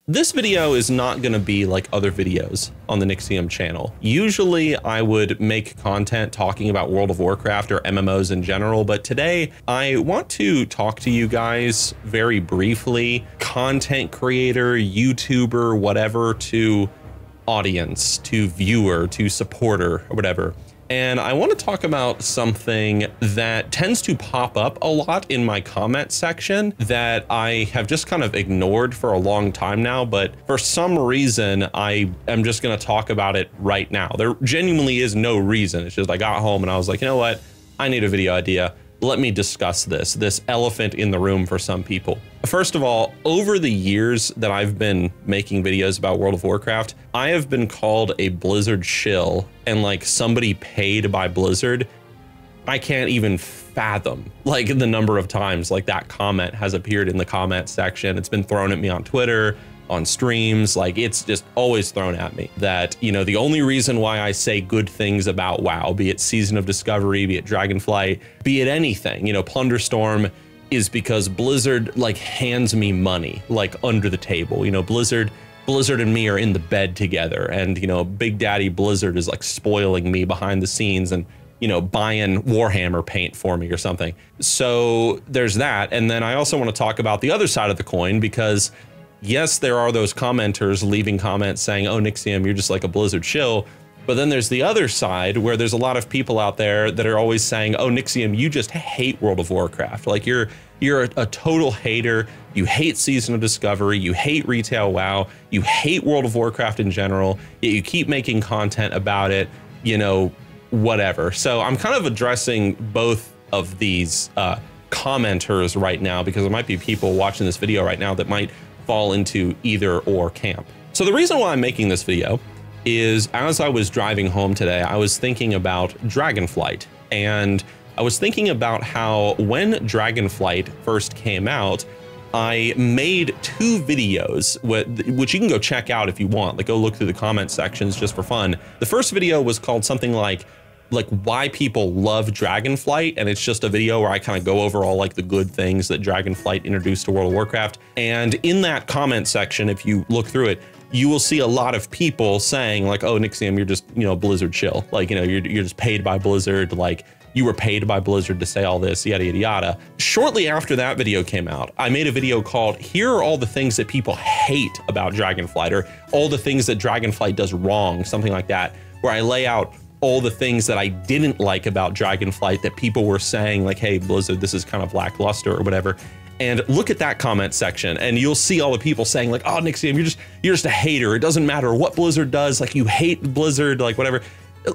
This video is not going to be like other videos on the Nixium channel. Usually I would make content talking about World of Warcraft or MMOs in general, but today I want to talk to you guys very briefly, content creator, YouTuber, whatever, to audience, to viewer, to supporter, or whatever. And I want to talk about something that tends to pop up a lot in my comment section that I have just kind of ignored for a long time now, but for some reason, I am just going to talk about it right now. There genuinely is no reason. It's just I got home and I was like, you know what? I need a video idea. Let me discuss this elephant in the room for some people. First of all, over the years that I've been making videos about World of Warcraft, I have been called a Blizzard shill and like somebody paid by Blizzard. I can't even fathom like the number of times like that comment has appeared in the comment section. It's been thrown at me on Twitter, on streams, like it's just always thrown at me that, you know, the only reason why I say good things about WoW, be it Season of Discovery, be it Dragonflight, be it anything, you know, Plunderstorm, is because Blizzard like hands me money like under the table. You know, Blizzard and me are in the bed together, and you know, Big Daddy Blizzard is like spoiling me behind the scenes and, you know, buying Warhammer paint for me or something. So there's that. And then I also want to talk about the other side of the coin, because yes, there are those commenters leaving comments saying, oh, Nixium, you're just like a Blizzard shill. But then there's the other side where there's a lot of people out there that are always saying, oh, Nixium, you just hate World of Warcraft. Like you're a total hater. You hate Season of Discovery. You hate retail WoW. You hate World of Warcraft in general. Yet you keep making content about it, you know, whatever. So I'm kind of addressing both of these commenters right now, because there might be people watching this video right now that might fall into either or camp. So the reason why I'm making this video is, as I was driving home today, I was thinking about Dragonflight, and I was thinking about how when Dragonflight first came out, I made two videos, which you can go check out if you want. Like, go look through the comment sections just for fun. The first video was called something like why people love Dragonflight, and it's just a video where I kind of go over all like the good things that Dragonflight introduced to World of Warcraft. And in that comment section, if you look through it, you will see a lot of people saying like, oh, Nixium, you're just, you know, Blizzard shill. Like, you know, you're just paid by Blizzard. Like, you were paid by Blizzard to say all this, yada, yada, yada. Shortly after that video came out, I made a video called, here are all the things that people hate about Dragonflight, or all the things that Dragonflight does wrong, something like that, where I lay out all the things that I didn't like about Dragonflight that people were saying like, hey, Blizzard, this is kind of lackluster or whatever. And look at that comment section and you'll see all the people saying like, oh, Nixium, you're just a hater. It doesn't matter what Blizzard does. Like, you hate Blizzard, like whatever.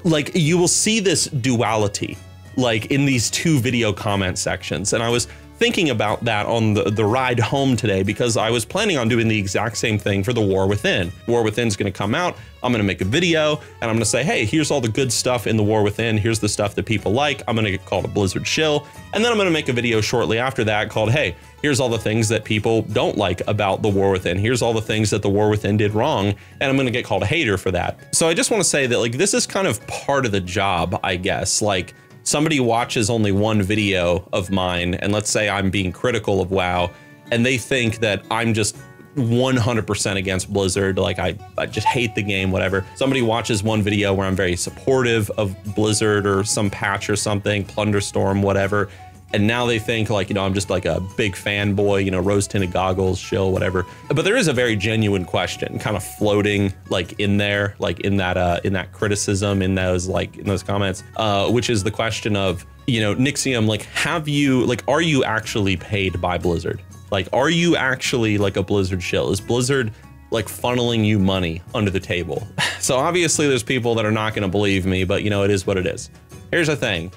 Like, you will see this duality like in these two video comment sections. And I was thinking about that on the ride home today, because I was planning on doing the exact same thing for the War Within. War Within is going to come out. I'm going to make a video and I'm going to say, hey, here's all the good stuff in the War Within. Here's the stuff that people like. I'm going to get called a Blizzard shill. And then I'm going to make a video shortly after that called, hey, here's all the things that people don't like about the War Within. Here's all the things that the War Within did wrong. And I'm going to get called a hater for that. So I just want to say that like, this is kind of part of the job, I guess. Like, somebody watches only one video of mine, and let's say I'm being critical of WoW, and they think that I'm just 100% against Blizzard, like I just hate the game, whatever. Somebody watches one video where I'm very supportive of Blizzard or some patch or something, Plunderstorm, whatever, and now they think like, you know, I'm just like a big fanboy, you know, rose-tinted goggles, shill, whatever. But there is a very genuine question kind of floating like in there, like in that criticism, in those comments, which is the question of, you know, Nixium, like, are you actually paid by Blizzard? Like, are you actually like a Blizzard shill? Is Blizzard like funneling you money under the table? So obviously there's people that are not going to believe me, but you know, it is what it is. Here's the thing.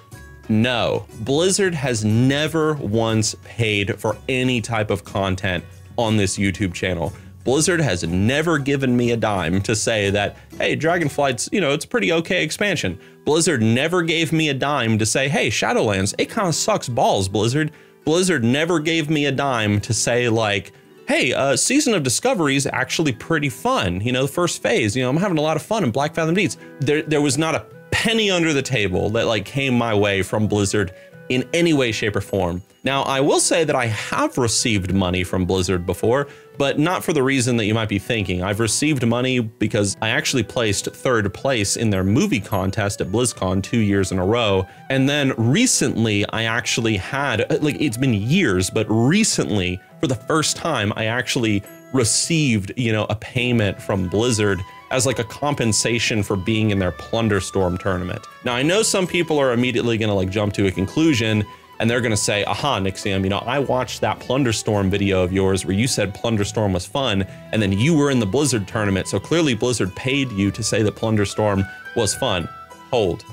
No, Blizzard has never once paid for any type of content on this YouTube channel. Blizzard has never given me a dime to say that, hey, Dragonflight's, you know, it's a pretty okay expansion. Blizzard never gave me a dime to say, hey, Shadowlands, it kind of sucks balls, Blizzard. Blizzard never gave me a dime to say like, hey, Season of Discovery is actually pretty fun. You know, the first phase, you know, I'm having a lot of fun in Black Fathom Deeds. There was not a penny under the table that like came my way from Blizzard in any way, shape, or form. Now, I will say that I have received money from Blizzard before, but not for the reason that you might be thinking. I've received money because I actually placed 3rd place in their movie contest at BlizzCon 2 years in a row. And then recently I actually had, like, it's been years, but recently for the first time, I actually received, you know, a payment from Blizzard as like a compensation for being in their Plunderstorm tournament. Now, I know some people are immediately gonna like jump to a conclusion and they're gonna say, aha, NixXiom, you know, I watched that Plunderstorm video of yours where you said Plunderstorm was fun, and then you were in the Blizzard tournament, so clearly Blizzard paid you to say that Plunderstorm was fun. Hold.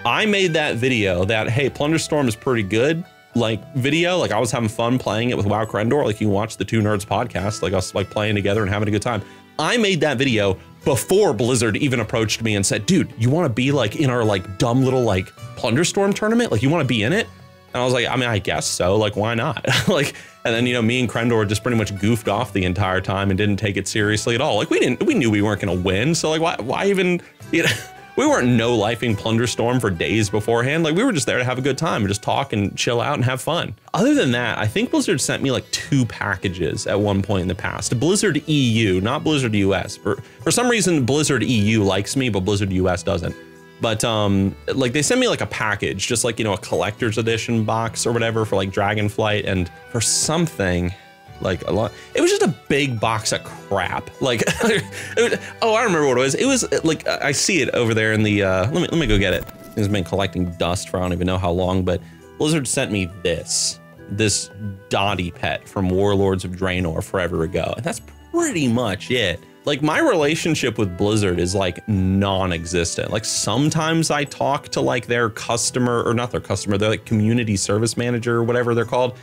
I made that video that, hey, Plunderstorm is pretty good, like video, like I was having fun playing it with WoW Crendor, like you can watch the Two Nerds podcast, like us like playing together and having a good time. I made that video before Blizzard even approached me and said, dude, you wanna be like in our like dumb little like Plunderstorm tournament? Like you wanna be in it? And I was like, I mean, I guess so, like why not? Like, and then, you know, me and Crendor just pretty much goofed off the entire time and didn't take it seriously at all. Like we knew we weren't gonna win, so like why even, you know, we weren't no-lifing Plunderstorm for days beforehand. Like we were just there to have a good time and just talk and chill out and have fun. Other than that, I think Blizzard sent me like 2 packages at one point in the past. Blizzard EU, not Blizzard US. For some reason, Blizzard EU likes me, but Blizzard US doesn't. But like they sent me like a package, just like, you know, a collector's edition box or whatever for like Dragonflight, and for something, like a lot, it was just a big box of crap. Like, oh, I remember what it was. It was like, I see it over there in the, let me go get it. It's been collecting dust for I don't even know how long, but Blizzard sent me this Dottie pet from Warlords of Draenor forever ago. And that's pretty much it. Like my relationship with Blizzard is like non-existent. Like sometimes I talk to like their customer, or not their customer, their like community service manager or whatever they're called.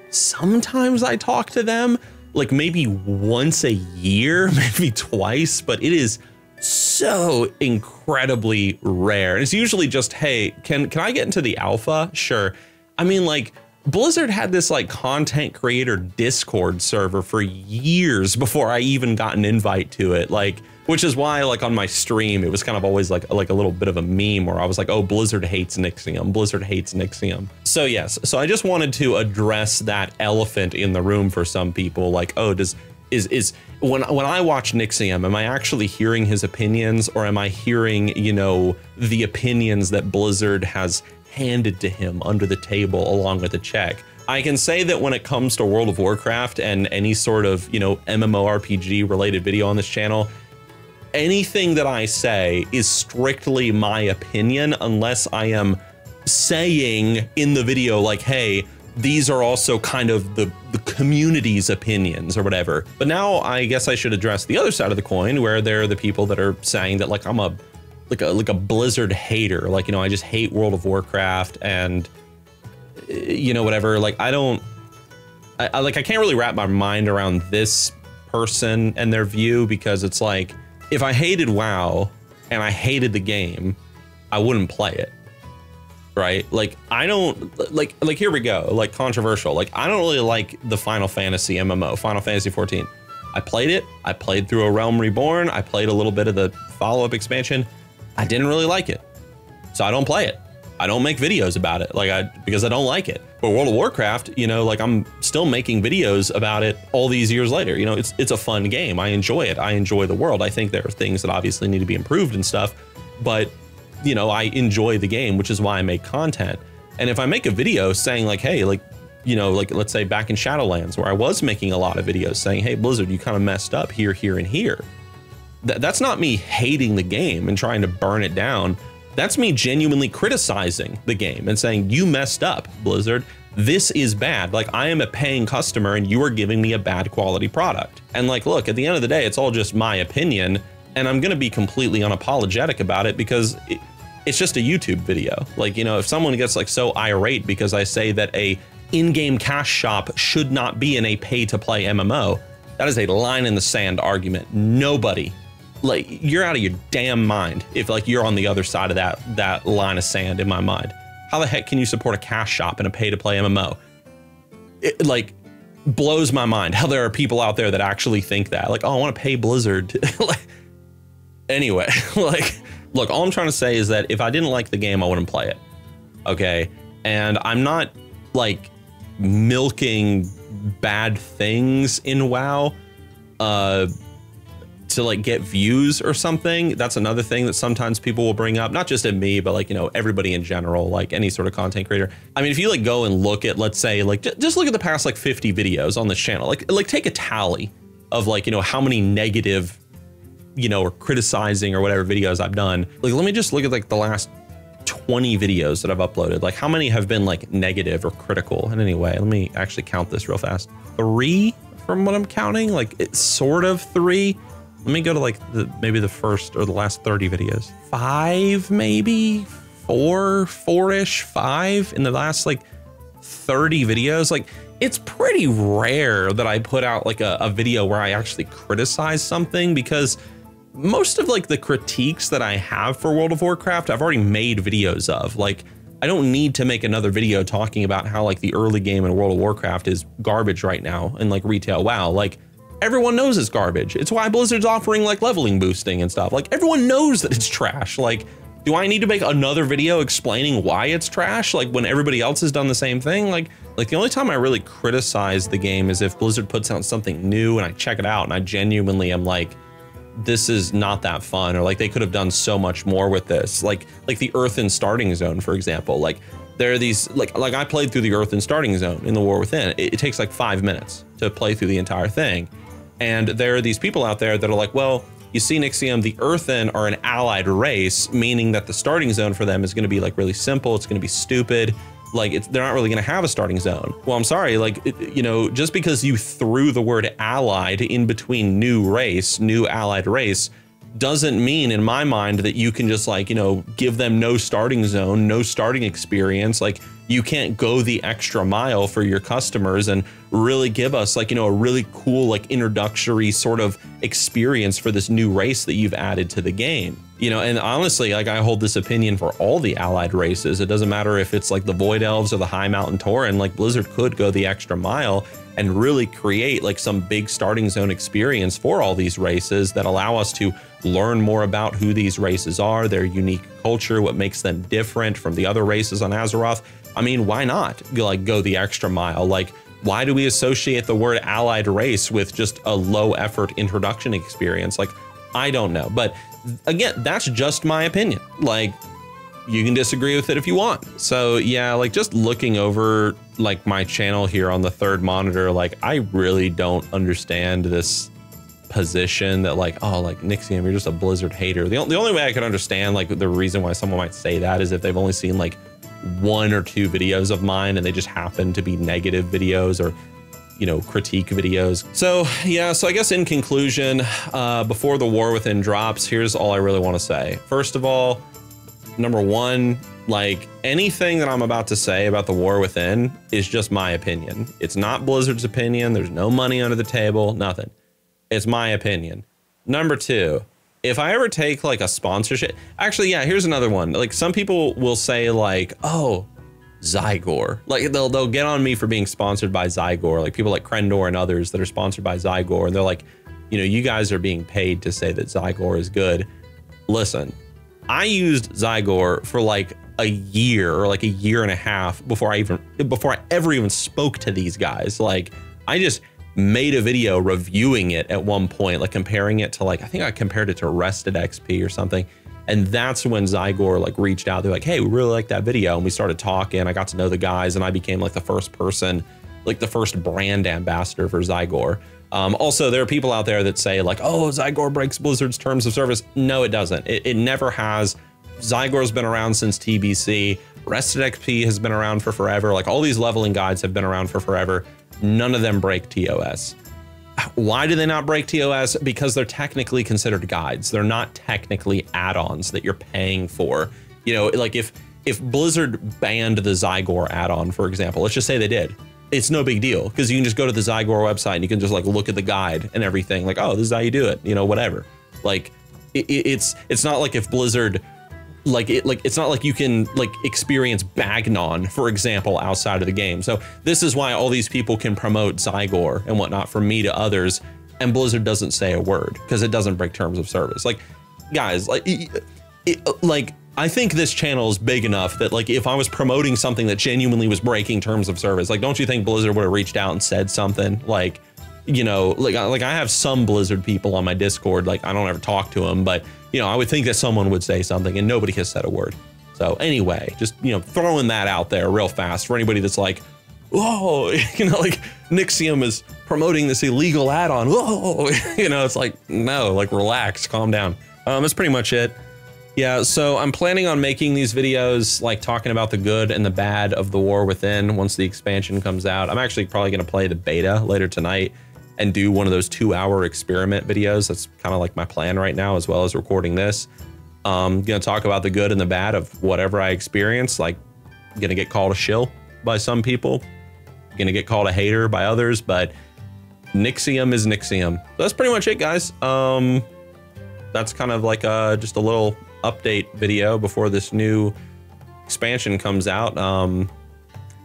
Sometimes I talk to them like maybe once a year, maybe twice, but it is so incredibly rare. And it's usually just, hey, can I get into the alpha? Sure. I mean, like Blizzard had this like content creator Discord server for years before I even got an invite to it. Like, which is why like on my stream, it was kind of always like a little bit of a meme where I was like, oh, Blizzard hates NixXiom, Blizzard hates NixXiom. So yes, so I just wanted to address that elephant in the room for some people. Like, oh, when I watch NixXiom, am I actually hearing his opinions, or am I hearing, you know, the opinions that Blizzard has handed to him under the table along with a check? I can say that when it comes to World of Warcraft and any sort of, you know, MMORPG related video on this channel, anything that I say is strictly my opinion, unless I am saying in the video like, hey, these are also kind of the community's opinions or whatever. But now I guess I should address the other side of the coin, where there are the people that are saying that like I'm a Blizzard hater, like, you know, I just hate World of Warcraft and, you know, whatever. Like I can't really wrap my mind around this person and their view, because it's like, if I hated WoW and I hated the game, I wouldn't play it, right? Like I don't like here we go, like controversial. Like I don't really like the Final Fantasy MMO, Final Fantasy 14. I played it. I played through A Realm Reborn. I played a little bit of the follow-up expansion. I didn't really like it, so I don't play it. I don't make videos about it, because I don't like it. But World of Warcraft, you know, like I'm still making videos about it all these years later. You know, it's a fun game. I enjoy it. I enjoy the world. I think there are things that obviously need to be improved and stuff, but you know, I enjoy the game, which is why I make content. And if I make a video saying like, hey, like, you know, like let's say back in Shadowlands, where I was making a lot of videos saying, hey, Blizzard, you kind of messed up here, here, and here. That's not me hating the game and trying to burn it down. That's me genuinely criticizing the game and saying, you messed up, Blizzard. This is bad. Like I am a paying customer and you are giving me a bad quality product. And like, look, at the end of the day, it's all just my opinion, and I'm gonna be completely unapologetic about it, because it's just a YouTube video. Like, you know, if someone gets like so irate because I say that a in-game cash shop should not be in a pay-to-play MMO, that is a line in the sand argument. Nobody, like, you're out of your damn mind if like you're on the other side of that line of sand in my mind. How the heck can you support a cash shop in a pay-to-play MMO? It like blows my mind how there are people out there that actually think that. Like, oh, I want to pay Blizzard to, like, anyway, like, look, all I'm trying to say is that if I didn't like the game, I wouldn't play it. Okay. And I'm not like milking bad things in WoW to like get views or something. That's another thing that sometimes people will bring up, not just at me, but like, you know, everybody in general, like any sort of content creator. I mean, if you like go and look at, let's say, like just look at the past like 50 videos on this channel, like take a tally of like, you know, how many negative, you know, or criticizing or whatever videos I've done. Like, let me just look at like the last 20 videos that I've uploaded. Like how many have been like negative or critical in any way? Let me actually count this real fast. 3 from what I'm counting, like it's sort of 3. Let me go to like maybe the first or the last 30 videos. 5, maybe 4-ish, 5 in the last like 30 videos. Like it's pretty rare that I put out like a video where I actually criticize something, because most of like the critiques that I have for World of Warcraft, I've already made videos of. Like I don't need to make another video talking about how like the early game in World of Warcraft is garbage right now in like retail WoW. Like everyone knows it's garbage. It's why Blizzard's offering like leveling boosting and stuff. Like everyone knows that it's trash. Like, do I need to make another video explaining why it's trash? Like when everybody else has done the same thing? Like the only time I really criticize the game is if Blizzard puts out something new and I check it out and I genuinely am like, this is not that fun, or like they could have done so much more with this. Like the Earthen starting zone, for example. Like there are these, like I played through the Earthen starting zone in the War Within. It takes like 5 minutes to play through the entire thing. And there are these people out there that are like, well, you see, NXIVM, the Earthen are an allied race, meaning that the starting zone for them is going to be like really simple. It's going to be stupid. Like they're not really going to have a starting zone. Well, I'm sorry, like, you know, just because you threw the word allied in between new race, new allied race, doesn't mean in my mind that you can just like, you know, give them no starting zone, no starting experience. Like you can't go the extra mile for your customers and really give us like, you know, a really cool, like introductory sort of experience for this new race that you've added to the game. You know, and honestly, like I hold this opinion for all the allied races. It doesn't matter if it's like the Void Elves or the High Mountain Tauren, like Blizzard could go the extra mile and really create like some big starting zone experience for all these races that allow us to learn more about who these races are, their unique culture, what makes them different from the other races on Azeroth. I mean, why not go the extra mile? Like, why do we associate the word allied race with just a low effort introduction experience? Like, I don't know. But again, that's just my opinion. Like, you can disagree with it if you want. So yeah, like just looking over like my channel here on the third monitor, like I really don't understand this position that like, oh, like NXIVM, you're just a Blizzard hater. The only way I could understand like the reason why someone might say that is if they've only seen like 1 or 2 videos of mine and they just happen to be negative videos or, you know, critique videos. So yeah, so I guess in conclusion, before the War Within drops, here's all I really want to say. First of all, number 1, like anything that I'm about to say about the War Within is just my opinion. It's not Blizzard's opinion. There's no money under the table, nothing. It's my opinion. Number 2, if I ever take like a sponsorship, actually, yeah, here's another one. Like some people will say like, oh, Zygor. Like they'll get on me for being sponsored by Zygor, like people like Krendor and others that are sponsored by Zygor. And they're like, you know, you guys are being paid to say that Zygor is good. Listen, I used Zygor for like a year or like a year and a half before I ever even spoke to these guys. Like I just made a video reviewing it at one point, like comparing it to like, I think I compared it to Rested XP or something. And that's when Zygor like reached out. They're like, hey, we really like that video. And we started talking. I got to know the guys and I became like the first person, like the first brand ambassador for Zygor. Also, there are people out there that say like, oh, Zygor breaks Blizzard's terms of service. No, it doesn't. It never has. Zygor's been around since TBC. Rested XP has been around for forever. Like all these leveling guides have been around for forever. None of them break TOS. Why do they not break TOS? Because they're technically considered guides. They're not technically add-ons that you're paying for. You know, like if Blizzard banned the Zygor add-on, for example, let's just say they did. It's no big deal because you can just go to the Zygor website and you can just like look at the guide and everything. Like, oh, this is how you do it. You know, whatever. Like it's not like if Blizzard it's not like you can like experience Bagnon, for example, outside of the game. So this is why all these people can promote Zygor and whatnot from me to others, and Blizzard doesn't say a word because it doesn't break terms of service. Like, guys, like I think this channel is big enough that like if I was promoting something that genuinely was breaking terms of service, like don't you think Blizzard would have reached out and said something? Like, you know, like I have some Blizzard people on my Discord, like I don't ever talk to them, but you know, I would think that someone would say something, and nobody has said a word. So anyway, just, you know, throwing that out there real fast for anybody that's like, whoa, you know, like Nixium is promoting this illegal add-on. Whoa, you know, it's like, no, like relax, calm down. That's pretty much it. Yeah, so I'm planning on making these videos like talking about the good and the bad of the War Within once the expansion comes out. I'm actually probably going to play the beta later tonight and do one of those 2-hour experiment videos. That's kind of like my plan right now, as well as recording this. I'm going to talk about the good and the bad of whatever I experience, like going to get called a shill by some people, going to get called a hater by others, but Nixium is Nixium. So that's pretty much it, guys. That's kind of like just a little update video before this new expansion comes out.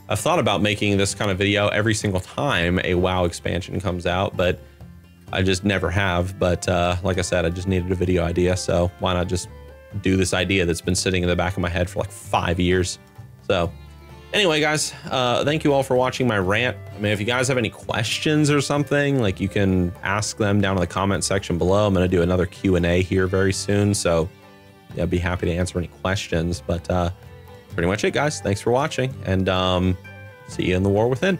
I've thought about making this kind of video every single time a WoW expansion comes out, but I just never have. But like I said, I just needed a video idea, so why not just do this idea that's been sitting in the back of my head for like 5 years. So anyway, guys, thank you all for watching my rant. I mean, if you guys have any questions or something, like you can ask them down in the comment section below. I'm going to do another Q&A here very soon, so yeah, I'd be happy to answer any questions. But pretty much it, guys. Thanks for watching, and see you in the War Within.